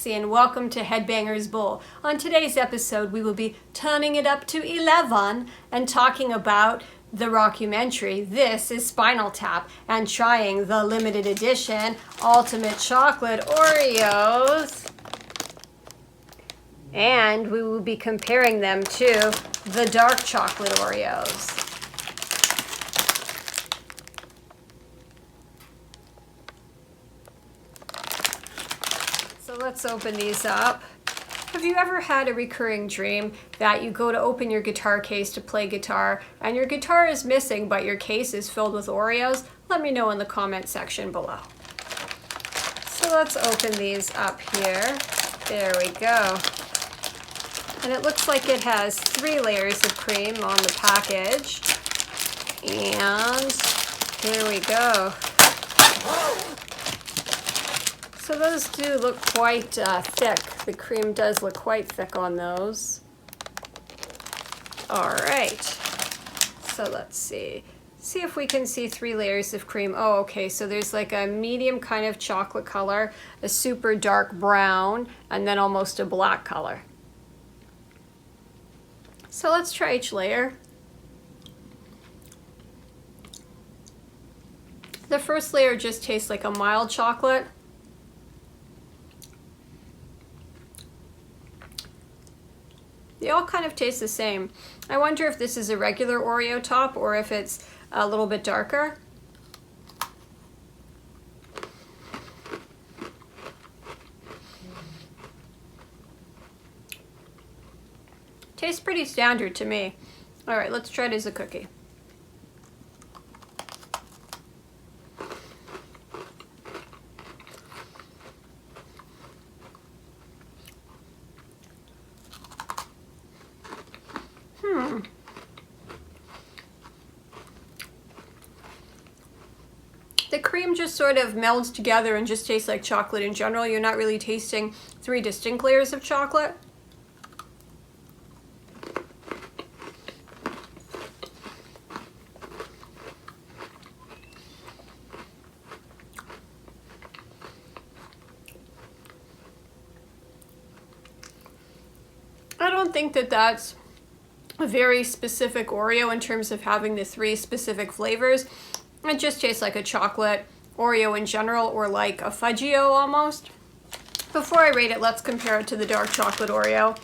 Betsy and welcome to Headbangers Bowl. On today's episode we will be turning it up to 11 and talking about the rockumentary This is Spinal Tap and trying the limited edition Ultimate Chocolate Oreos. And we will be comparing them to the dark chocolate Oreos. So let's open these up. Have you ever had a recurring dream that you go to open your guitar case to play guitar and your guitar is missing but your case is filled with Oreos? Let me know in the comment section below. So let's open these up here. There we go. And it looks like it has 3 layers of cream on the package. And here we go. So those do look quite thick. The cream does look quite thick on those. All right. So let's see. See if we can see 3 layers of cream. Oh, okay. So there's like a medium kind of chocolate color, a super dark brown, and then almost a black color. So let's try each layer. The first layer just tastes like a mild chocolate. They all kind of taste the same. I wonder if this is a regular Oreo top or if it's a little bit darker. Tastes pretty standard to me. All right, let's try it as a cookie. The cream just sort of melds together and just tastes like chocolate in general. You're not really tasting 3 distinct layers of chocolate. I don't think that that's a very specific Oreo in terms of having the 3 specific flavors. It just tastes like a chocolate Oreo in general, or like a Fudgio almost. Before I rate it, let's compare it to the dark chocolate Oreo,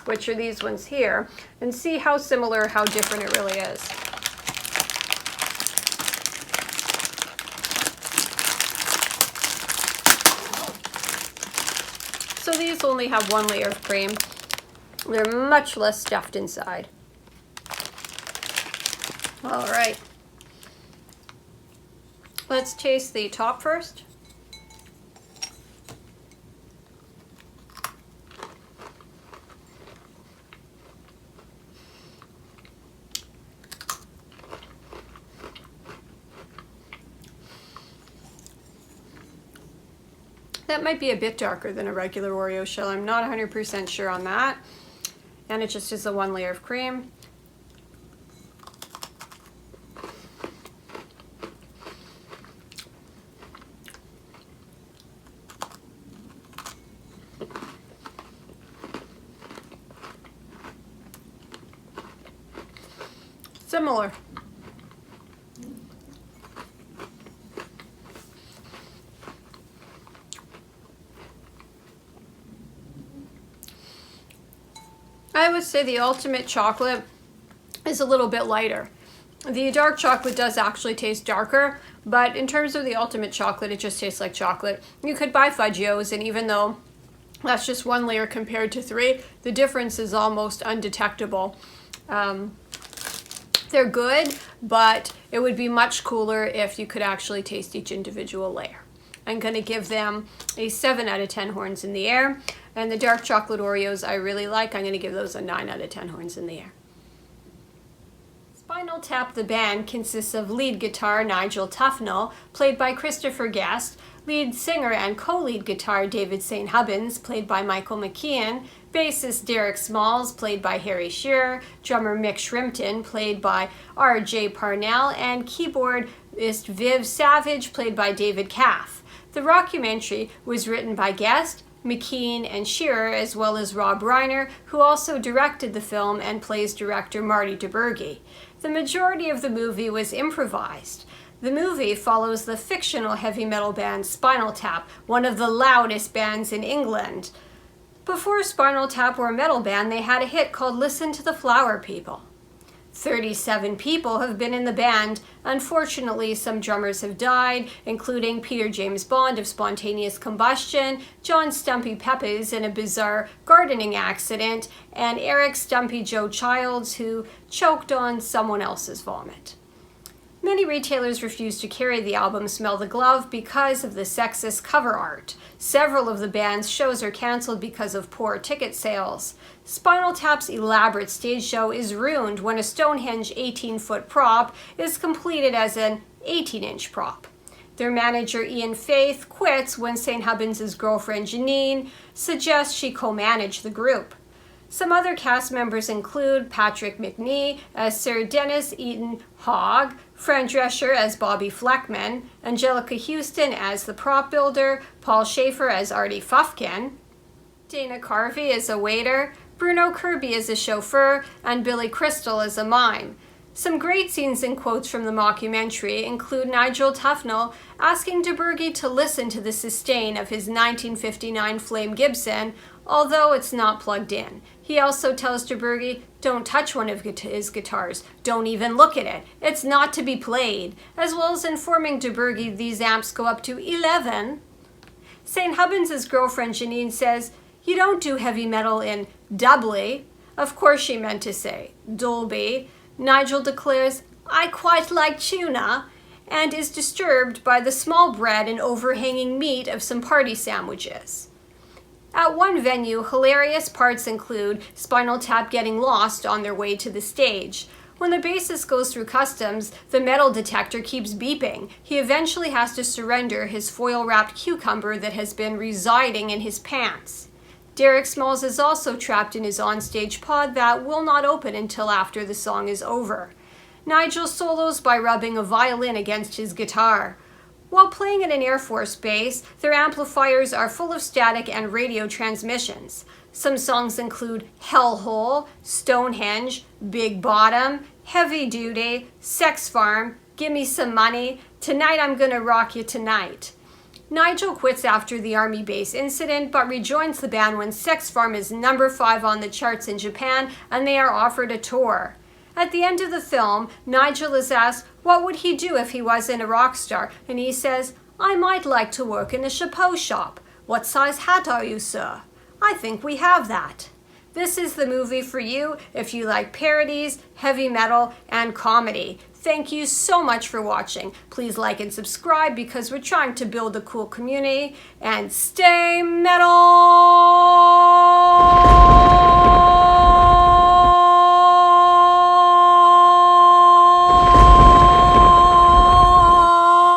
which are these ones here, and see how similar, how different it really is. So these only have 1 layer of cream. They're much less stuffed inside. All right. Let's taste the top first. That might be a bit darker than a regular Oreo shell. I'm not 100% sure on that. And it just is a 1 layer of cream. Similar. I would say the ultimate chocolate is a little bit lighter. The dark chocolate does actually taste darker, but in terms of the ultimate chocolate, it just tastes like chocolate. You could buy Fudgios, and even though that's just 1 layer compared to 3, the difference is almost undetectable. They're good, but it would be much cooler if you could actually taste each individual layer. I'm going to give them a 7 out of 10 horns in the air. And the dark chocolate Oreos I really like. I'm going to give those a 9 out of 10 horns in the air. Spinal Tap the band consists of lead guitar Nigel Tufnell, played by Christopher Guest, lead singer and co-lead guitar David St. Hubbins, played by Michael McKeon, bassist Derek Smalls, played by Harry Shearer, drummer Mick Shrimpton, played by R.J. Parnell, and keyboardist Viv Savage, played by David Caff. The rockumentary was written by Guest, McKean, and Shearer, as well as Rob Reiner, who also directed the film and plays director Marty DeBurgi. The majority of the movie was improvised. The movie follows the fictional heavy metal band Spinal Tap, one of the loudest bands in England. Before Spinal Tap were a metal band, they had a hit called Listen to the Flower People. 37 people have been in the band. Unfortunately, some drummers have died, including Peter James Bond of Spontaneous Combustion, John Stumpy Peppes in a bizarre gardening accident, and Eric Stumpy Joe Childs, who choked on someone else's vomit. Many retailers refused to carry the album Smell the Glove because of the sexist cover art. Several of the band's shows are canceled because of poor ticket sales. Spinal Tap's elaborate stage show is ruined when a Stonehenge 18-foot prop is completed as an 18-inch prop. Their manager Ian Faith quits when St. Hubbins' girlfriend Janine suggests she co-manage the group. Some other cast members include Patrick Macnee as Sir Dennis Eaton Hogg, Fran Drescher as Bobby Fleckman, Angelica Houston as the prop builder, Paul Schaefer as Artie Fufkin, Dana Carvey as a waiter, Bruno Kirby as a chauffeur, and Billy Crystal as a mime. Some great scenes and quotes from the mockumentary include Nigel Tufnell asking DeBurgi to listen to the sustain of his 1959 Flame Gibson, although it's not plugged in. He also tells DeBurgi, don't touch one of his guitars, don't even look at it, it's not to be played, as well as informing DeBurgi these amps go up to 11. St. Hubbins' girlfriend Janine says, you don't do heavy metal in doubly. Of course she meant to say Dolby. Nigel declares, I quite like tuna, and is disturbed by the small bread and overhanging meat of some party sandwiches. At one venue, hilarious parts include Spinal Tap getting lost on their way to the stage. When the bassist goes through customs, the metal detector keeps beeping. He eventually has to surrender his foil-wrapped cucumber that has been residing in his pants. Derek Smalls is also trapped in his onstage pod that will not open until after the song is over. Nigel solos by rubbing a violin against his guitar. While playing at an Air Force base, their amplifiers are full of static and radio transmissions. Some songs include Hellhole, Stonehenge, Big Bottom, Heavy Duty, Sex Farm, Gimme Some Money, Tonight I'm Gonna Rock You Tonight. Nigel quits after the Army base incident, but rejoins the band when Sex Farm is number 5 on the charts in Japan and they are offered a tour. At the end of the film, Nigel is asked what would he do if he wasn't a rock star, and he says, I might like to work in a chapeau shop. What size hat are you, sir? I think we have that. This is the movie for you if you like parodies, heavy metal, and comedy. Thank you so much for watching. Please like and subscribe because we're trying to build a cool community. And stay metal!